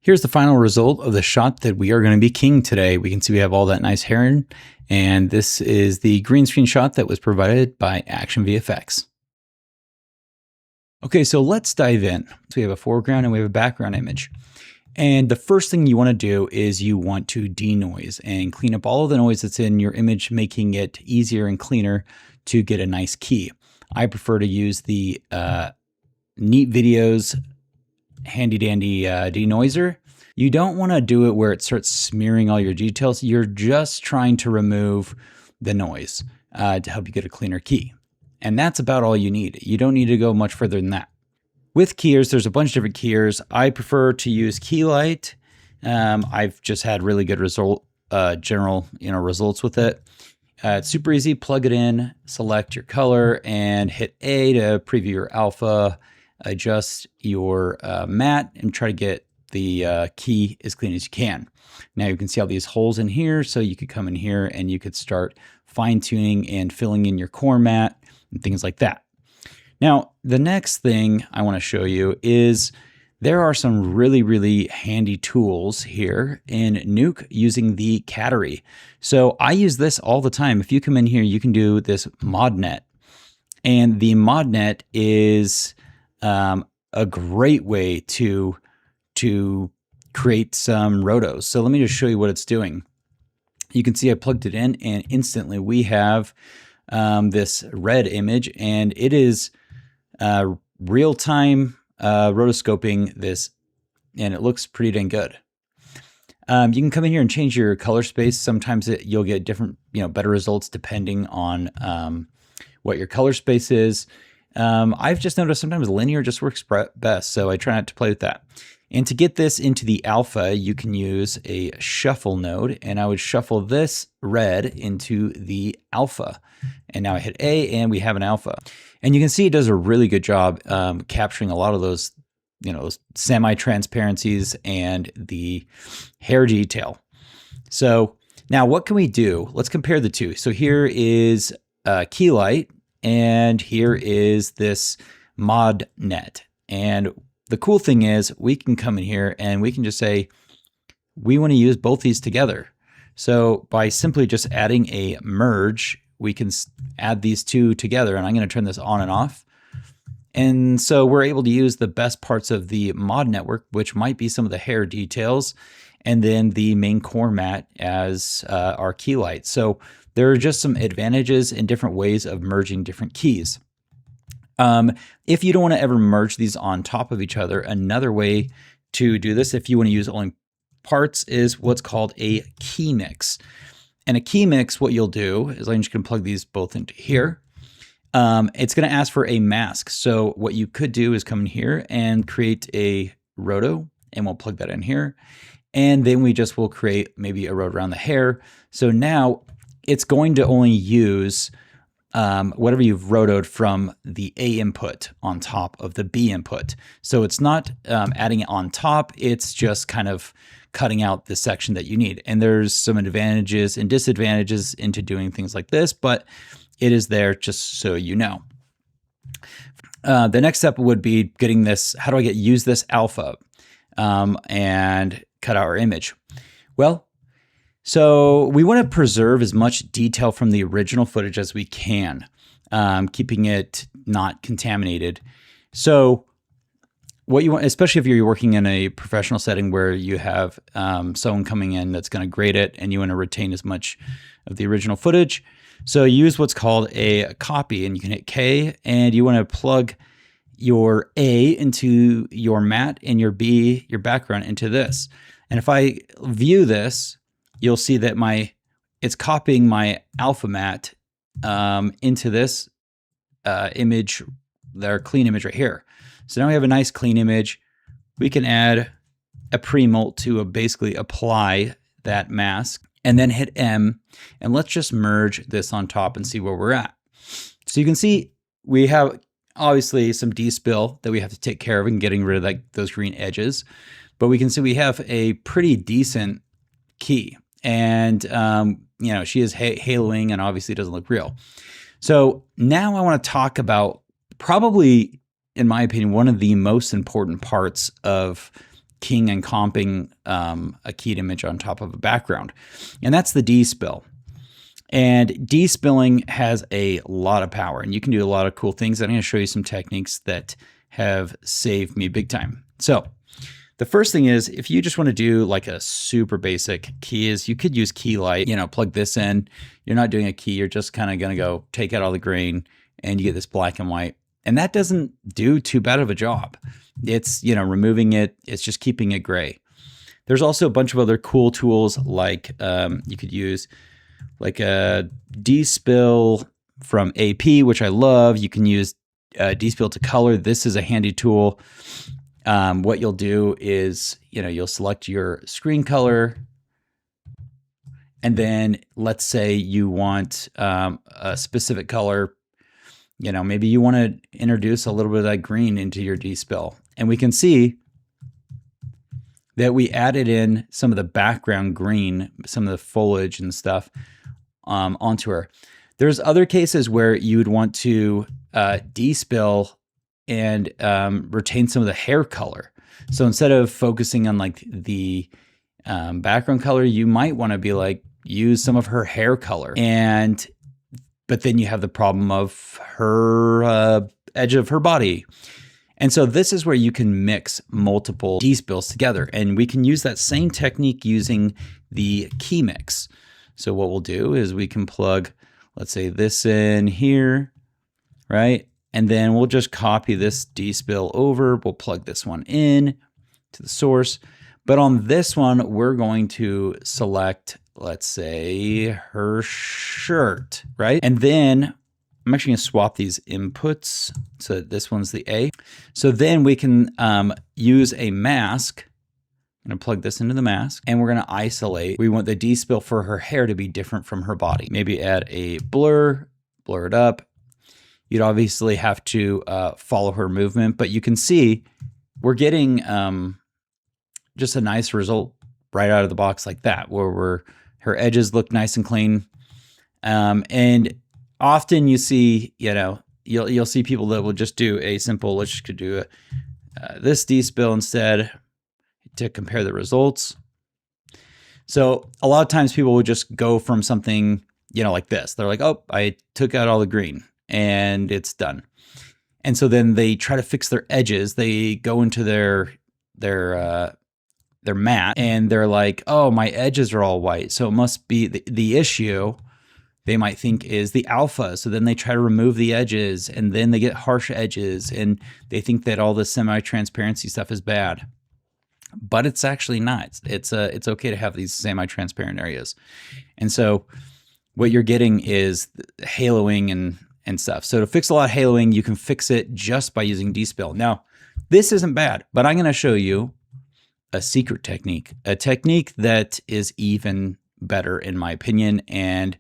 Here's the final result of the shot that we are going to be keying today. We can see we have all that nice hair, and this is the green screen shot that was provided by Action VFX. Okay, so let's dive in. So we have a foreground and we have a background image. And the first thing you want to do is you want to denoise and clean up all of the noise that's in your image, making it easier and cleaner to get a nice key. I prefer to use the Neat Videos handy dandy denoiser. You don't want to do it where it starts smearing all your details. You're just trying to remove the noise to help you get a cleaner key. And that's about all you need. You don't need to go much further than that. With keyers, there's a bunch of different keyers. I prefer to use Keylight. I've just had really good general results with it. It's super easy. Plug it in, select your color, and hit A to preview your alpha. Adjust your matte and try to get the key as clean as you can. Now you can see all these holes in here, so you could come in here and you could start fine-tuning and filling in your core matte and things like that. Now, the next thing I want to show you is there are some really handy tools here in Nuke using the Cattery. So I use this all the time. If you come in here, you can do this ModNet. And the ModNet is a great way to create some rotos. So let me just show you what it's doing. You can see I plugged it in and instantly we have this red image, and it is real-time rotoscoping this, and it looks pretty dang good. You can come in here and change your color space. Sometimes you'll get different, better results depending on what your color space is. I've just noticed sometimes linear just works best, so I try not to play with that. And to get this into the alpha, you can use a shuffle node, and I would shuffle this red into the alpha. And now I hit A and we have an alpha. And you can see it does a really good job capturing a lot of those, those semi-transparencies and the hair detail. So now what can we do? Let's compare the two. So here is Keylight, and here is this ModNet. And the cool thing is we can come in here and we can just say, we want to use both these together. So by simply just adding a merge, we can add these two together, and I'm going to turn this on and off. And so we're able to use the best parts of the mod network, which might be some of the hair details, and then the main core matte as our key light. So there are just some advantages and different ways of merging different keys. If you don't want to ever merge these on top of each other, another way to do this, if you want to use only parts, is what's called a key mix. And a key mix, what you'll do is I'm just going to plug these both into here. It's going to ask for a mask. So what you could do is come in here and create a roto, and we'll plug that in here. And then we just will create maybe a roto around the hair. So now it's going to only use whatever you've rotoed from the A input on top of the B input. So it's not adding it on top, it's just kind of cutting out the section that you need. And there's some advantages and disadvantages into doing things like this, but it is there just so you know. The next step would be getting this, how do I use this alpha and cut out our image? Well, so we want to preserve as much detail from the original footage as we can, keeping it not contaminated. So what you want, especially if you're working in a professional setting where you have someone coming in that's going to grade it and you want to retain as much of the original footage. So use what's called a copy, and you can hit K, and you want to plug your A into your matte and your B, your background, into this. And if I view this, you'll see that it's copying my alpha matte into this image, their clean image right here. So now we have a nice clean image. We can add a pre-molt to basically apply that mask, and then hit M, and let's just merge this on top and see where we're at. So you can see we have obviously some despill that we have to take care of in getting rid of those green edges, but we can see we have a pretty decent key. And she is haloing and obviously doesn't look real. So now I want to talk about probably, in my opinion, one of the most important parts of keying and comping a keyed image on top of a background. And that's the Despill. And despilling has a lot of power, and you can do a lot of cool things. I'm going to show you some techniques that have saved me big time. So the first thing is, if you just want to do like a super basic key, is you could use key light, plug this in. You're not doing a key. You're just kind of going to go take out all the grain and you get this black and white. And that doesn't do too bad of a job. It's, removing it. It's just keeping it gray. There's also a bunch of other cool tools like you could use like a Despill from AP, which I love. You can use Despill to color. This is a handy tool. What you'll do is, you'll select your screen color, and then let's say you want a specific color. Maybe you want to introduce a little bit of that green into your Despill, and we can see that we added in some of the background green, some of the foliage and stuff onto her. There's other cases where you would want to despill and retain some of the hair color. So instead of focusing on like the background color, you might want to be like, use some of her hair color. But then you have the problem of her edge of her body. And so this is where you can mix multiple despills together. And we can use that same technique using the key mix. So what we'll do is we can plug, let's say, this in here, right? And then we'll just copy this Despill over. We'll plug this one in to the source. But on this one, we're going to select, let's say, her shirt, right? And then I'm actually going to swap these inputs. So this one's the A. So then we can use a mask. I'm going to plug this into the mask, and we're going to isolate. We want the Despill for her hair to be different from her body. Maybe add a blur it up. You'd obviously have to follow her movement, but you can see we're getting just a nice result right out of the box like that, where her edges look nice and clean. And often you see, you'll see people that will just do a simple, let's just do this Despill instead to compare the results. So a lot of times people will just go from something, like this. They're like, oh, I took out all the green and it's done. And so then they try to fix their edges. They go into their mat and they're like, oh, my edges are all white. So it must be the issue they might think is the alpha. So then they try to remove the edges and then they get harsh edges and they think that all the semi-transparency stuff is bad. But it's actually not. It's okay to have these semi-transparent areas. And so what you're getting is haloing and stuff. So to fix a lot of haloing, you can fix it just by using Despill. Now, this isn't bad, but I'm going to show you a secret technique, a technique that is even better in my opinion. And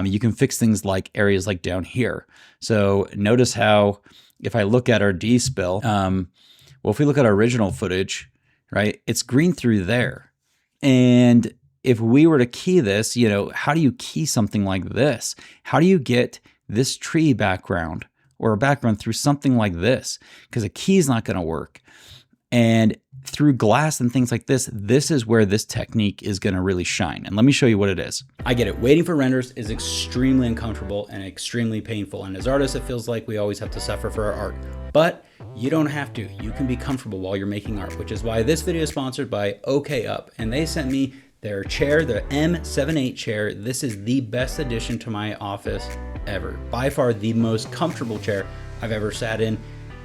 you can fix things like areas like down here. So notice how if I look at our Despill, well, if we look at our original footage, right, it's green through there. And if we were to key this, how do you key something like this? How do you get this tree background or a background through something like this? Because a key is not going to work. And through glass and things like this is where this technique is going to really shine. And let me show you what it is. I get it. Waiting for renders is extremely uncomfortable and extremely painful. And as artists, it feels like we always have to suffer for our art. But you don't have to. You can be comfortable while you're making art, which is why this video is sponsored by OK Up. And they sent me their chair, the M78 chair. This is the best addition to my office ever. By far the most comfortable chair I've ever sat in.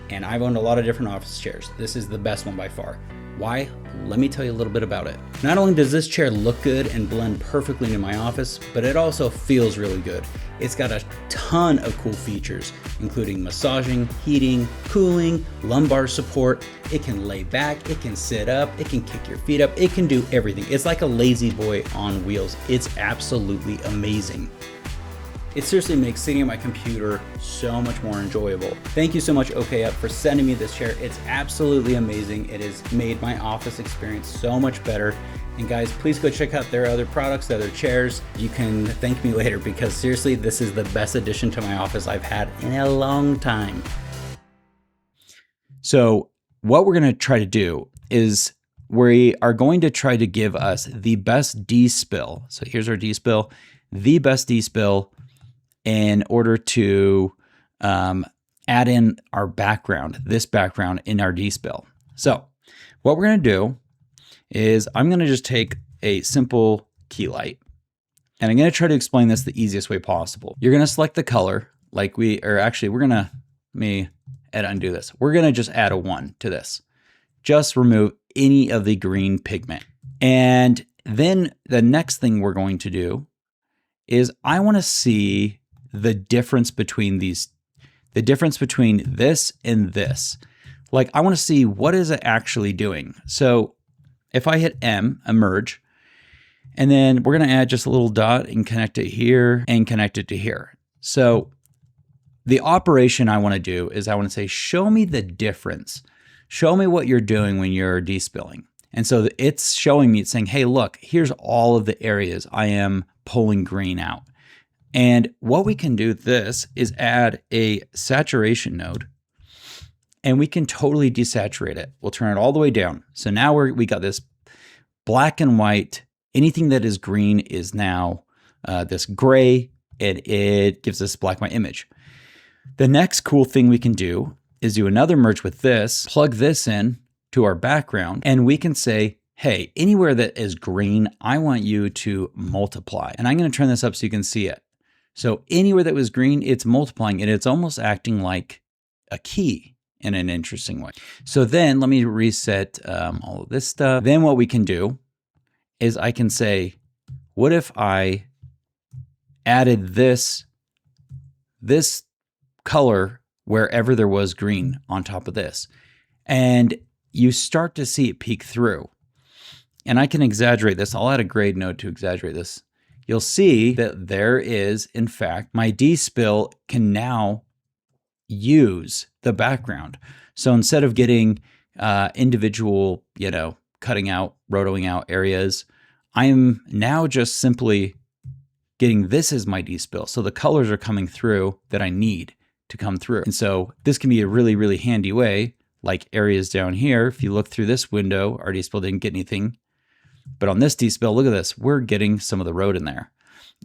And I've owned a lot of different office chairs. This is the best one by far. Why? Let me tell you a little bit about it. Not only does this chair look good and blend perfectly into my office, but it also feels really good. It's got a ton of cool features, including massaging, heating, cooling, lumbar support. It can lay back, it can sit up, it can kick your feet up, it can do everything. It's like a lazy boy on wheels. It's absolutely amazing. It seriously makes sitting at my computer so much more enjoyable. Thank you so much, OK Up, for sending me this chair. It's absolutely amazing. It has made my office experience so much better. And guys, please go check out their other products, their other chairs. You can thank me later because seriously, this is the best addition to my office I've had in a long time. So what we're going to try to do is we are going to try to give us the best despill. So here's our despill, the best despill in order to add in our background, this background in our despill. So what we're going to do is I'm going to just take a simple key light, and I'm going to try to explain this the easiest way possible. You're going to select the color like we're going to, let me undo this. We're going to just add a 1 to this. Just remove any of the green pigment. And then the next thing we're going to do is I want to see the difference between this and this. Like, I want to see what is it actually doing. So if I hit M, a merge, and then we're going to add just a little dot and connect it here and connect it to here. So the operation I want to do is I want to say, show me the difference. Show me what you're doing when you're despilling. And so it's showing me, it's saying, hey, look, here's all of the areas I am pulling green out. And what we can do with this is add a saturation node, and we can totally desaturate it. We'll turn it all the way down. So now we got this black and white. Anything that is green is now this gray, and it gives us black and white image. The next cool thing we can do is do another merge with this, plug this in to our background, and we can say, hey, anywhere that is green, I want you to multiply. And I'm going to turn this up so you can see it. So anywhere that was green, it's multiplying, and it's almost acting like a key in an interesting way. So then let me reset all of this stuff. Then what we can do is I can say, what if I added this color wherever there was green on top of this? And you start to see it peek through. And I can exaggerate this. I'll add a grade node to exaggerate this. You'll see that there is, in fact, my despill can now use the background. So instead of getting individual, cutting out, rotoing out areas, I'm now just simply getting this as my despill. So the colors are coming through that I need to come through. And so this can be a really, really handy way, like areas down here. If you look through this window, our despill didn't get anything. But on this despill, look at this, we're getting some of the road in there.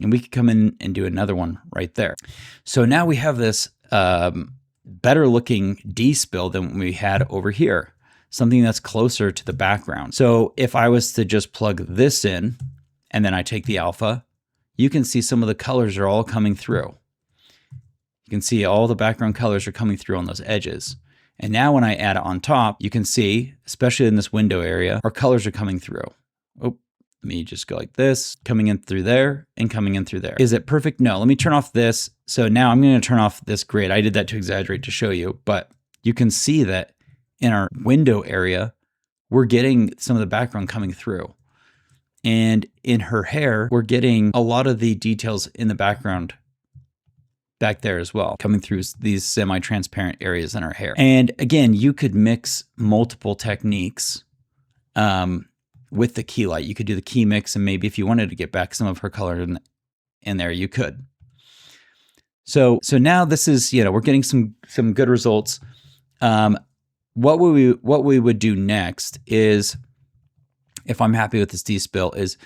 And we could come in and do another one right there. So now we have this better looking despill than we had over here, something that's closer to the background. So if I was to just plug this in and then I take the alpha, you can see some of the colors are all coming through. You can see all the background colors are coming through on those edges. And now when I add it on top, you can see, especially in this window area, our colors are coming through. Oh, let me just go like this, coming in through there and coming in through there. Is it perfect? No, let me turn off this. So now I'm going to turn off this grid. I did that to exaggerate to show you, but you can see that in our window area, we're getting some of the background coming through. And in her hair, we're getting a lot of the details in the background back there as well, coming through these semi-transparent areas in her hair. And again, you could mix multiple techniques with the key light. You could do the key mix, and maybe if you wanted to get back some of her color in there, you could. So now this is, we're getting some good results. What we would do next is, if I'm happy with this despill, is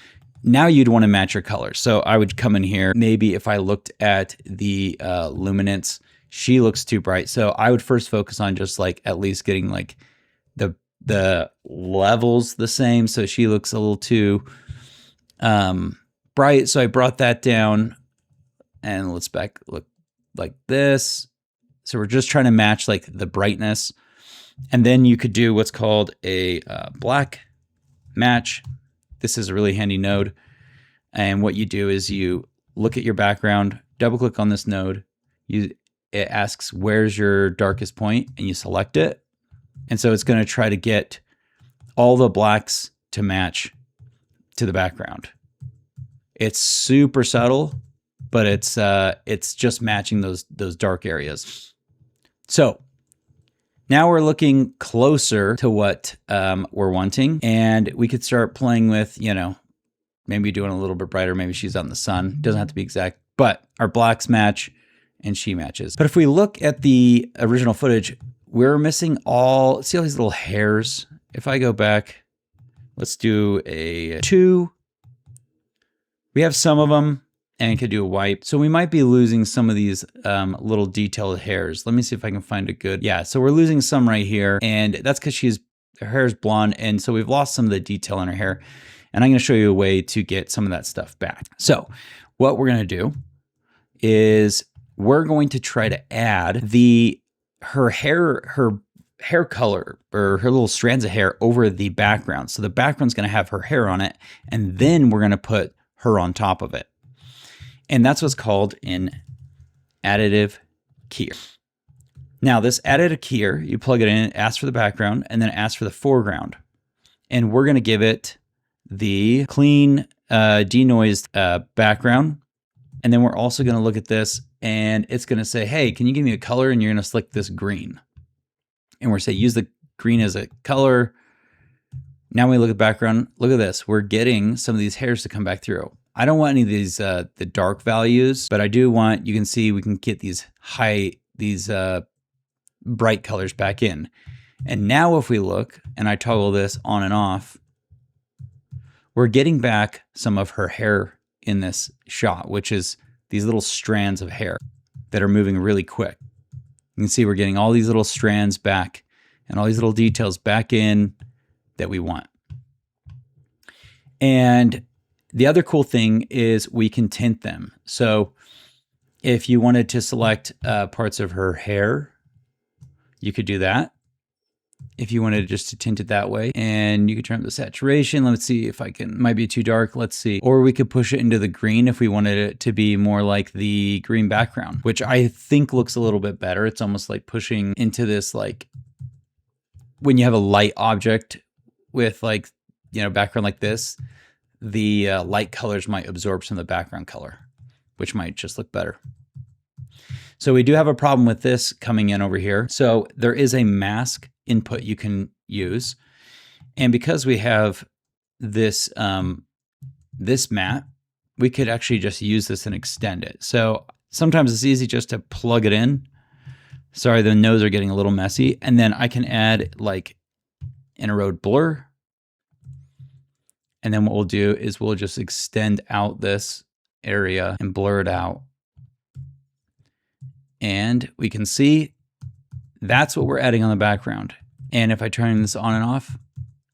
now you'd want to match your colors. So I would come in here. Maybe if I looked at the luminance, she looks too bright. So I would first focus on just like at least getting like the levels the same. So she looks a little too bright. So I brought that down, and let's look like this. So we're just trying to match like the brightness. And then you could do what's called a black match. This is a really handy node. And what you do is you look at your background, double click on this node. It asks, where's your darkest point? And you select it. And so it's going to try to get all the blacks to match to the background. It's super subtle, but it's just matching those dark areas. So now we're looking closer to what we're wanting, and we could start playing with, maybe doing a little bit brighter. Maybe she's out in the sun. Doesn't have to be exact, but our blacks match and she matches. But if we look at the original footage, we're missing see all these little hairs. If I go back Let's do a 2. We have some of them, and could do a wipe. So we might be losing some of these little detailed hairs. Let me see if I can find a good. Yeah, so we're losing some right here, and that's because her hair is blonde, and so we've lost some of the detail in her hair. And I'm going to show you a way to get some of that stuff back. So what we're going to do is we're going to try to add her hair color, or her little strands of hair, over the background. So the background's going to have her hair on it, and then we're going to put her on top of it. And that's what's called an additive keyer. Now this additive keyer, you plug it in, ask for the background, and then ask for the foreground. And we're going to give it the clean, denoised background. And then we're also going to look at this, and it's going to say, hey, can you give me a color? And you're going to select this green. And we're saying use the green as a color. Now when we look at the background, look at this. We're getting some of these hairs to come back through. I don't want any of these the dark values, but I do want, you can see we can get these bright colors back in. And now if we look, and I toggle this on and off, we're getting back some of her hair in this shot, which is these little strands of hair that are moving really quick. You can see we're getting all these little strands back and all these little details back in that we want. And the other cool thing is we can tint them. So if you wanted to select parts of her hair, you could do that. If you wanted just to tint it that way, and you could turn up the saturation. Let's see if I can, might be too dark. Let's see. Or we could push it into the green if we wanted it to be more like the green background, which I think looks a little bit better. It's almost like pushing into this, like when you have a light object with, like, you know, background like this, the light colors might absorb some of the background color, which might just look better. So we do have a problem with this coming in over here. So there is a mask input you can use. And because we have this, this matte, we could actually just use this and extend it. So sometimes it's easy just to plug it in. Sorry, the nodes are getting a little messy. And then I can add like an erode blur. And then what we'll do is we'll just extend out this area and blur it out. And we can see that's what we're adding on the background. And if I turn this on and off,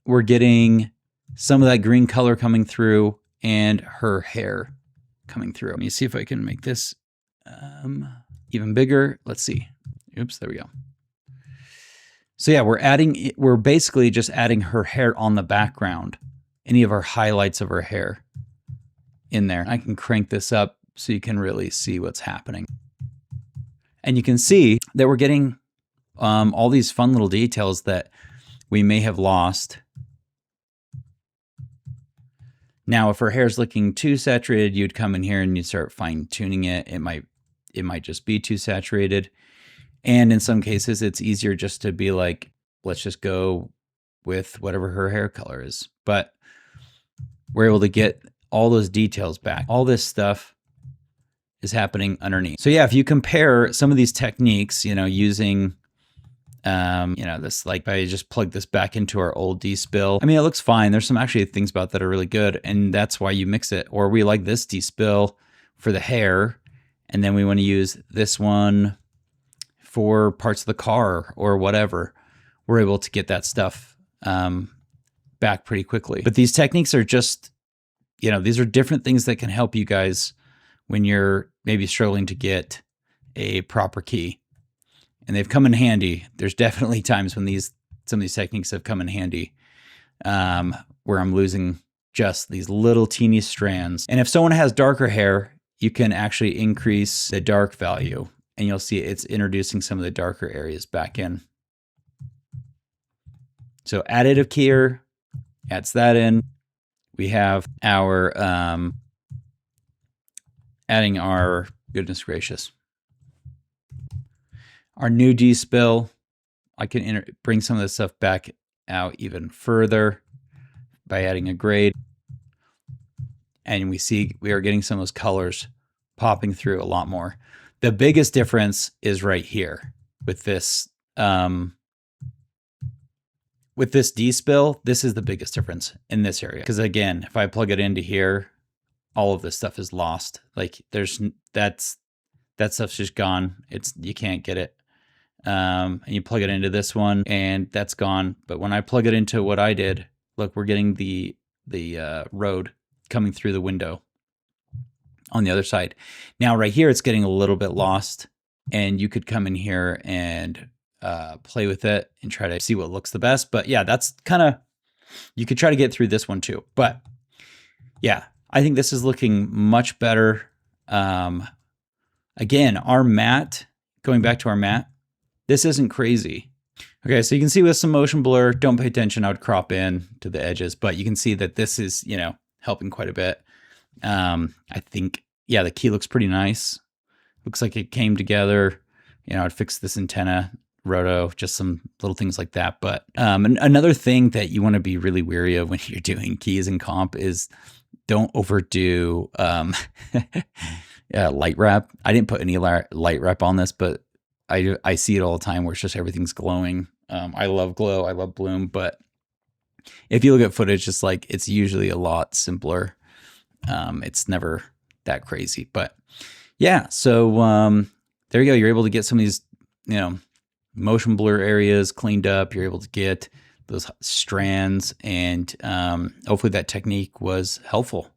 we're getting some of that green color coming through and her hair coming through. Let me see if I can make this even bigger. Let's see. Oops, there we go. So yeah, we're basically just adding her hair on the background, any of our highlights of her hair in there. I can crank this up so you can really see what's happening. And you can see that we're getting all these fun little details that we may have lost. Now, if her hair's looking too saturated, you'd come in here and you'd start fine tuning it. It might just be too saturated. And in some cases, it's easier just to be like, let's just go with whatever her hair color is. But we're able to get all those details back. All this stuff is happening underneath. So yeah, if you compare some of these techniques, you know, using, this, like I just plug this back into our old Despill. I mean, it looks fine. There's some actually things about that are really good, and that's why you mix it. Or we like this Despill for the hair, and then we want to use this one for parts of the car or whatever. We're able to get that stuff back pretty quickly. But these techniques are just, you know, these are different things that can help you guys when you're maybe struggling to get a proper key. And they've come in handy. There's definitely times when some of these techniques have come in handy where I'm losing just these little teeny strands. And if someone has darker hair, you can actually increase the dark value, and you'll see it's introducing some of the darker areas back in. So additive keyer adds that in. We have our adding our, goodness gracious, our new Despill. I can bring some of this stuff back out even further by adding a grade. And we see we are getting some of those colors popping through a lot more. The biggest difference is right here with this with this Despill, this is the biggest difference in this area. Because again, if I plug it into here, all of this stuff is lost. Like that stuff's just gone. You can't get it. And you plug it into this one and that's gone. But when I plug it into what I did, look, we're getting the road coming through the window on the other side. Now right here, it's getting a little bit lost, and you could come in here and play with it and try to see what looks the best. But yeah, that's kind of, you could try to get through this one too. But yeah, I think this is looking much better. Again, our matte, going back to our matte, this isn't crazy. Okay, so you can see with some motion blur, don't pay attention, I would crop in to the edges, but you can see that this is, helping quite a bit. I think, yeah, the key looks pretty nice. Looks like it came together. I'd fix this antenna, roto, just some little things like that. But another thing that you want to be really wary of when you're doing keys in comp is don't overdo light wrap. I didn't put any light wrap on this, but I see it all the time where it's just everything's glowing. I love glow, I love bloom, but if you look at footage, it's usually a lot simpler. It's never that crazy, but yeah. So there you go. You're able to get some of these, motion blur areas cleaned up. You're able to get those strands, and hopefully that technique was helpful.